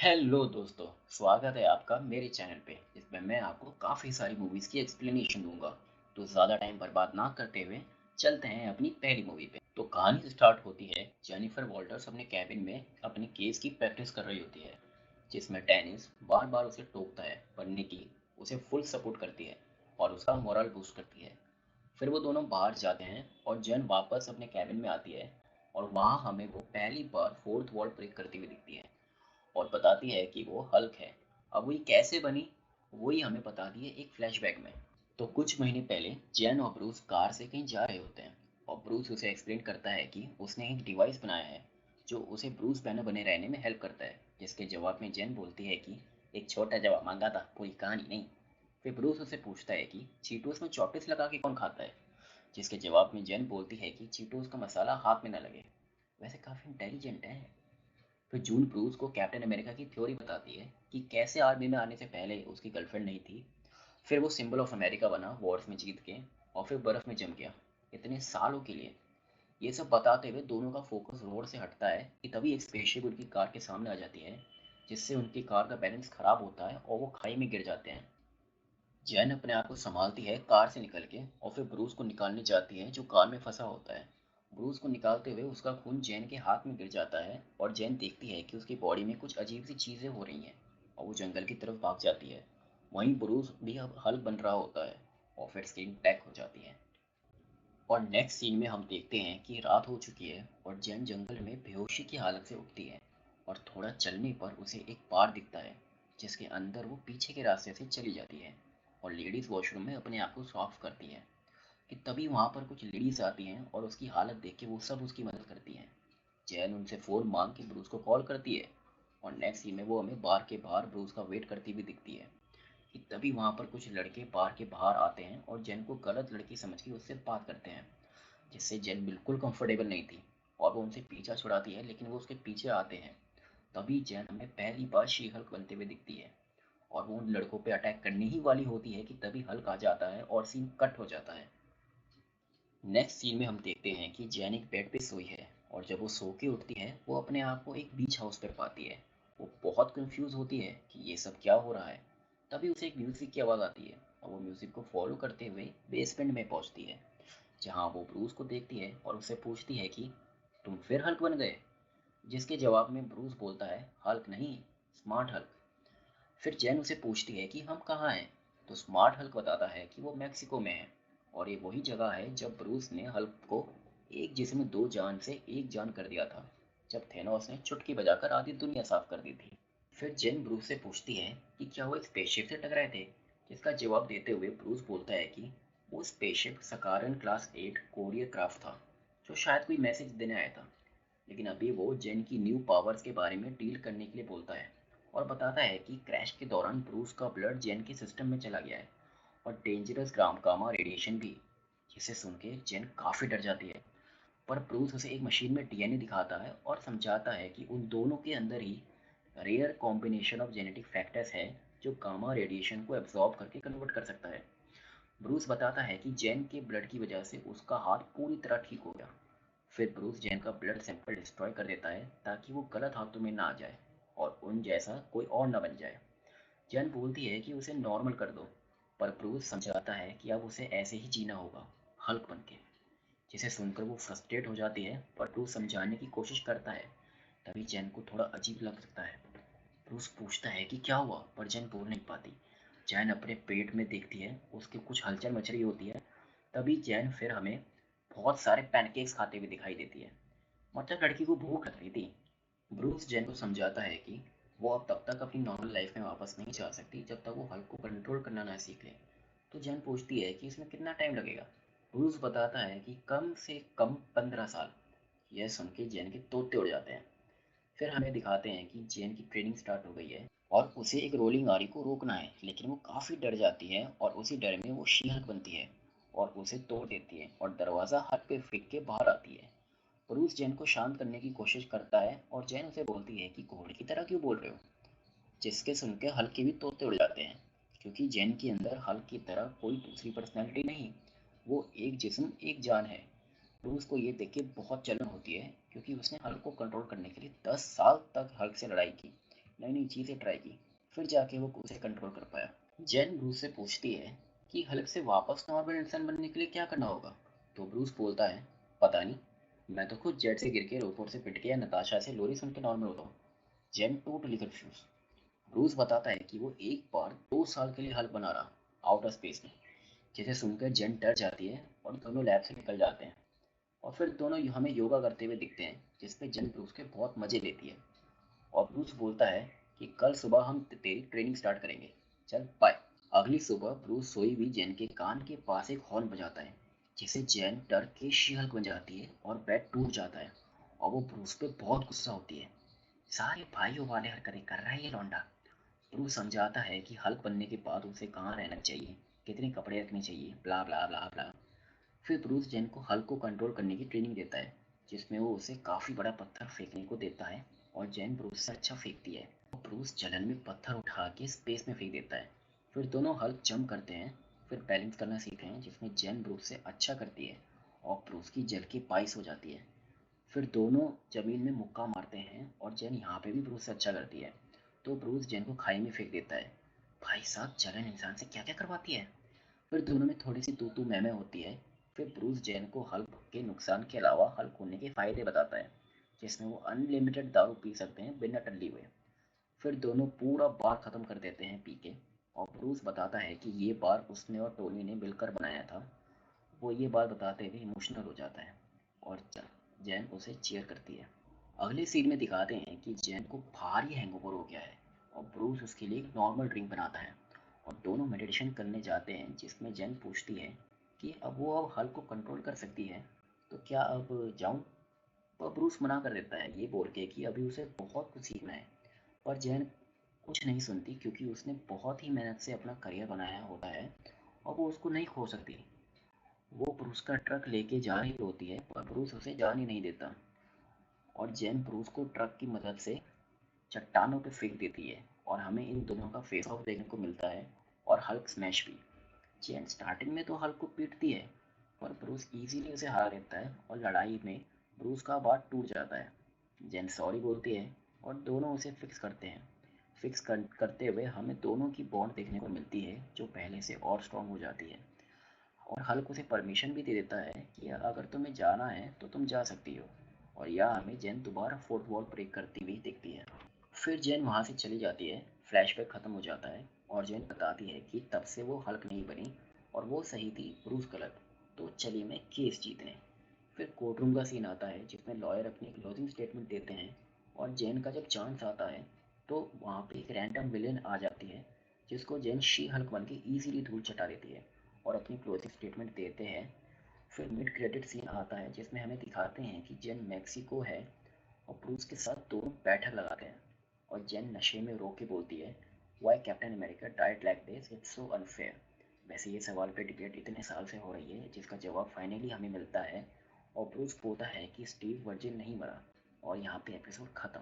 Hello दोस्तों, स्वागत है आपका मेरे चैनल पे जिसमें मैं आपको काफ़ी सारी मूवीज़ की एक्सप्लेनेशन दूंगा। तो ज़्यादा टाइम बर्बाद ना करते हुए चलते हैं अपनी पहली मूवी पे। तो कहानी स्टार्ट होती है जेनिफर वॉल्टर्स अपने कैबिन में अपने केस की प्रैक्टिस कर रही होती है, जिसमें टेनिस बार बार उसे टोकता है पर निकी उसे फुल सपोर्ट करती है और उसका मोरल बूस्ट करती है। फिर वो दोनों बाहर जाते हैं और जेन वापस अपने कैबिन में आती है और वहाँ हमें वो पहली बार फोर्थ वॉल ब्रेक करती हुई दिखती है और बताती है कि वो हल्क है। अब वो ये कैसे बनी, वही हमें बताती है एक फ्लैशबैक में। तो कुछ महीने पहले जैन और ब्रूस कार से कहीं जा रहे होते हैं और ब्रूस उसे एक्सप्लेन करता है कि उसने एक डिवाइस बनाया है जो उसे ब्रूस बैनर बने रहने में हेल्प करता है, जिसके जवाब में जैन बोलती है कि एक छोटा जवाब मांगा था, पूरी कहानी नहीं। फिर ब्रूस उसे पूछता है कि चीटोस में चॉकलेट्स लगा के कौन खाता है, जिसके जवाब में जैन बोलती है कि चीटोस का मसाला हाथ में न लगे। वैसे काफी इंटेलिजेंट है। फिर जून क्रूज को कैप्टन अमेरिका की थ्योरी बताती है कि कैसे आर्मी में आने से पहले उसकी गर्लफ्रेंड नहीं थी। फिर वो सिंबल ऑफ अमेरिका बना वॉर्स में जीत के और फिर बर्फ में जम गया इतने सालों के लिए। ये सब बताते हुए दोनों का फोकस रोड से हटता है कि तभी एक स्पेसशिप उनकी कार के सामने आ जाती है, जिससे उनकी कार का बैलेंस खराब होता है और वो खाई में गिर जाते हैं। जैन अपने आप को संभालती है कार से निकल के और फिर ब्रूस को निकालने जाती है जो कार में फंसा होता है। ब्रूस को निकालते हुए उसका खून जैन के हाथ में गिर जाता है और जैन देखती है कि उसकी बॉडी में कुछ अजीब सी चीजें हो रही हैं और वो जंगल की तरफ भाग जाती है। वहीं ब्रूस भी अब हल बन रहा होता है और फिर स्क्रीन ब्लैक हो जाती है। और नेक्स्ट सीन में हम देखते हैं कि रात हो चुकी है और जैन जंगल में बेहोशी की हालत से उठती है और थोड़ा चलने पर उसे एक बार दिखता है जिसके अंदर वो पीछे के रास्ते से चली जाती है और लेडीज वॉशरूम में अपने आप को साफ करती है कि तभी वहां पर कुछ लेडीज आती हैं और उसकी हालत देख के वो सब उसकी मदद करती हैं। जैन उनसे फोन मांग के ब्रूस को कॉल करती है और नेक्स्ट सीन में वो हमें बार के बाहर ब्रूस का वेट करती हुई दिखती है कि तभी वहां पर कुछ लड़के बार के बाहर आते हैं और जैन को गलत लड़की समझ के उससे बात करते हैं, जिससे जैन बिल्कुल कंफर्टेबल नहीं थी और वो उनसे पीछा छुड़ाती है लेकिन वो उसके पीछे आते हैं। तभी जैन हमें पहली बार शी हल्क बनते हुए दिखती है और वो उन लड़कों पे अटैक करने ही वाली होती है कि तभी हल्क आ जाता है और सीन कट हो जाता है। नेक्स्ट सीन में हम देखते हैं कि जैन एक बेड पे सोई है और जब वो सो के उठती है वो अपने आप को एक बीच हाउस पर पाती है। वो बहुत कंफ्यूज होती है कि ये सब क्या हो रहा है। तभी उसे एक म्यूजिक की आवाज़ आती है और वो म्यूजिक को फॉलो करते हुए बेसमेंट में पहुंचती है, जहां वो ब्रूस को देखती है और उससे पूछती है कि तुम फिर हल्क बन गए, जिसके जवाब में ब्रूस बोलता है हल्क नहीं, स्मार्ट हल्क। फिर जैन उसे पूछती है कि हम कहाँ हैं, तो स्मार्ट हल्क बताता है कि वो मैक्सिको में है और ये वही जगह है जब ब्रूस ने हल्क को एक जिस्म दो जान से एक जान कर दिया था, जब थेनोस ने चुटकी बजाकर आधी दुनिया साफ कर दी थी। फिर जेन ब्रूस से पूछती है कि क्या वो स्पेसशिप से टकराए थे, जिसका जवाब देते हुए ब्रूस बोलता है कि वो स्पेसशिप सकारन क्लास 8 कोरियर क्राफ्ट था जो शायद कोई मैसेज देने आया था। लेकिन अभी वो जेन की न्यू पावर्स के बारे में डील करने के लिए बोलता है और बताता है कि क्रैश के दौरान ब्रूस का ब्लड जेन के सिस्टम में चला गया है और डेंजरस ग्राम गामा रेडिएशन भी, जिसे सुन के जेन काफ़ी डर जाती है। पर ब्रूस उसे एक मशीन में डीएनए दिखाता है और समझाता है कि उन दोनों के अंदर ही rare combination of genetic factors है जो गामा रेडिएशन को एब्जॉर्ब करके कन्वर्ट कर सकता है। ब्रूस बताता है कि जेन के ब्लड की वजह से उसका हाथ पूरी तरह ठीक हो गया। फिर ब्रूस जेन का ब्लड सैंपल डिस्ट्रॉय कर देता है ताकि वो गलत हाथों में ना आ जाए और उन जैसा कोई और ना बन जाए। जेन बोलती है कि उसे नॉर्मल कर दो, पर ब्रूस समझाता है कि अब उसे ऐसे ही जीना होगा, हल्क बन के, जिसे सुनकर वो फ्रस्ट्रेट हो जाती है पर ब्रूस समझाने की कोशिश करता है। तभी जेन को थोड़ा अजीब लग सकता है। ब्रूस पूछता है कि क्या हुआ, पर जेन बोल नहीं पाती। जैन अपने पेट में देखती है, उसकी कुछ हलचल मच रही होती है। तभी जैन फिर हमें बहुत सारे पैनकेक्स खाते हुए दिखाई देती है, मतलब लड़की को भूख लग रही थी। ब्रूस जैन को समझाता है कि वो अब तब तक अपनी नॉर्मल लाइफ में वापस नहीं जा सकती जब तक वो हल्क को कंट्रोल करना ना सीख ले। तो जैन पूछती है कि इसमें कितना टाइम लगेगा। ब्रूस बताता है कि कम से कम 15 साल। यह सुन के जैन के तोते उड़ जाते हैं। फिर हमें दिखाते हैं कि जेन की ट्रेनिंग स्टार्ट हो गई है और उसे एक रोलिंग आरी को रोकना है, लेकिन वो काफ़ी डर जाती है और उसी डर में वो शी हल्क बनती है और उसे तोड़ देती है और दरवाज़ा हट पे फेंक के बाहर आती है। ब्रूस जेन को शांत करने की कोशिश करता है और जेन उसे बोलती है कि घोड़े की तरह क्यों बोल रहे हो, जिसके सुन के हल्क के भी तोते उड़ जाते हैं, क्योंकि जेन के अंदर हल्क की तरह कोई दूसरी पर्सनैलिटी नहीं, वो एक जिस्म एक जान है। ब्रूस को ये देख के बहुत जलन होती है क्योंकि उसने हल्क को कंट्रोल करने के लिए 10 साल तक हल्क से लड़ाई की, नई नई चीज़ें ट्राई की, फिर जाके वो उसे कंट्रोल कर पाया। जेन ब्रूस से पूछती है कि हल्क से वापस नॉर्मल इंसान बनने के लिए क्या करना होगा। तो ब्रूस बोलता है, पता नहीं, मैं तो खुद जेट से गिर के, रोबोट से पिट के या नताशा से लोरी सुन के नॉर्मल होता हूँ। जेन टोटली कंफ्यूज। ब्रूस बताता है कि वो एक बार 2 साल के लिए हल्क बना रहा, आउटर स्पेस में। जिसे सुनकर जेन डर जाती है और दोनों लैब से निकल जाते हैं। और फिर दोनों हमें योगा करते हुए दिखते हैं, जिसपे जेन ब्रूस के बहुत मजे लेती है। और ब्रूस बोलता है कि कल सुबह हम तेरी ट्रेनिंग स्टार्ट करेंगे, चल बाय। अगली सुबह ब्रूस सोई हुई जेन के कान के पास एक हॉर्न बजाता है, जिसे जेन डर के शी हल्क बन जाती है और बेड टूट जाता है। और वो ब्रूस पे बहुत गुस्सा होती है। सारे भाइयों वाले हरकतें कर रहा है ये लौंडा। ब्रूस समझाता है कि हल्क बनने के बाद उसे कहाँ रहना चाहिए, कितने कपड़े रखने चाहिए, ब्ला ब्ला ब्ला ब्ला। फिर ब्रूस जेन को हल्क को कंट्रोल करने की ट्रेनिंग देता है, जिसमें वो उसे काफी बड़ा पत्थर फेंकने को देता है। और जेन ब्रूस से अच्छा फेंकती है। ब्रूस जलन में पत्थर उठा के स्पेस में फेंक देता है। फिर दोनों हल्क जंप करते हैं, फिर बैलेंस करना सीखते हैं, जिसमें जेन ब्रूस से अच्छा करती है और ब्रूस की जल की पाइस हो जाती है। फिर दोनों जमीन में मुक्का मारते हैं और जेन यहाँ पे भी ब्रूस से अच्छा करती है। तो ब्रूस जेन को खाई में फेंक देता है। भाई साहब, जलन इंसान से क्या क्या करवाती है। फिर दोनों में थोड़ी सी तू तू मैं होती है। फिर ब्रूस जेन को हल्क के नुकसान के अलावा हल्क होने के फायदे बताता है, जिसमें वो अनलिमिटेड दारू पी सकते हैं बिना टल्ली हुए। फिर दोनों पूरा बार खत्म कर देते हैं पी के। और ब्रूस बताता है कि ये बार उसने और टोनी ने मिलकर बनाया था। वो ये बात बताते हुए इमोशनल हो जाता है और जैन उसे चीयर करती है। अगले सीन में दिखाते हैं कि जैन को भारी हैंगओवर हो गया है और ब्रूस उसके लिए एक नॉर्मल ड्रिंक बनाता है। और दोनों मेडिटेशन करने जाते हैं, जिसमें जैन पूछती है कि अब हल्क को कंट्रोल कर सकती है, तो क्या अब जाऊं। पर ब्रूस मना कर देता है, ये बोल के कि अभी उसे बहुत कुछ सीखना है। पर जैन कुछ नहीं सुनती, क्योंकि उसने बहुत ही मेहनत से अपना करियर बनाया होता है और वो उसको नहीं खो सकती। वो ब्रूस का ट्रक लेके जा रही होती है, पर ब्रूस उसे जाने नहीं देता। और जैन ब्रूस को ट्रक की मदद से चट्टानों पे फेंक देती है और हमें इन दोनों का फेस ऑफ देखने को मिलता है। और हल्क स्मैश भी। जैन स्टार्टिंग में तो हल्क को पीटती है, पर ब्रूस इजीली उसे हरा देता है और लड़ाई में ब्रूस का बात टूट जाता है। जैन सॉरी बोलती है और दोनों उसे फिक्स करते हैं। करते हुए हमें दोनों की बॉन्ड देखने को मिलती है, जो पहले से और स्ट्रांग हो जाती है। और हल्क उसे परमिशन भी दे देता है कि अगर तुम्हें जाना है तो तुम जा सकती हो। और यहाँ हमें जेन दोबारा फोर्थ वॉल ब्रेक करती हुई दिखती है। फिर जेन वहाँ से चली जाती है, फ्लैशबैक खत्म हो जाता है और जेन बताती है कि तब से वो हल्क नहीं बनी और वो सही थी, ब्रूस गलत। तो चलिए मैं केस जीतने। फिर कोर्ट रूम का सीन आता है, जिसमें लॉयर अपनी क्लोजिंग स्टेटमेंट देते हैं। और जेन का जब चांस आता है, तो वहाँ पे एक रैंडम विलेन आ जाती है, जिसको जेन शी हल्क बन के ईजिली धूल चटा देती है और अपनी क्लोजिंग स्टेटमेंट देते हैं। फिर मिड क्रेडिट सीन आता है, जिसमें हमें दिखाते हैं कि जेन मैक्सिको है और ब्रूस के साथ दोनों बैठक लगाते हैं। और जेन नशे में रो के बोलती है, why Captain America died like this, it's so unfair. वैसे ये सवाल पे डिबेट इतने साल से हो रही है, जिसका जवाब फाइनली हमें मिलता है। और ब्रूस बोलता है कि स्टीव वर्जिन नहीं मरा। और यहाँ पे एपिसोड खत्म।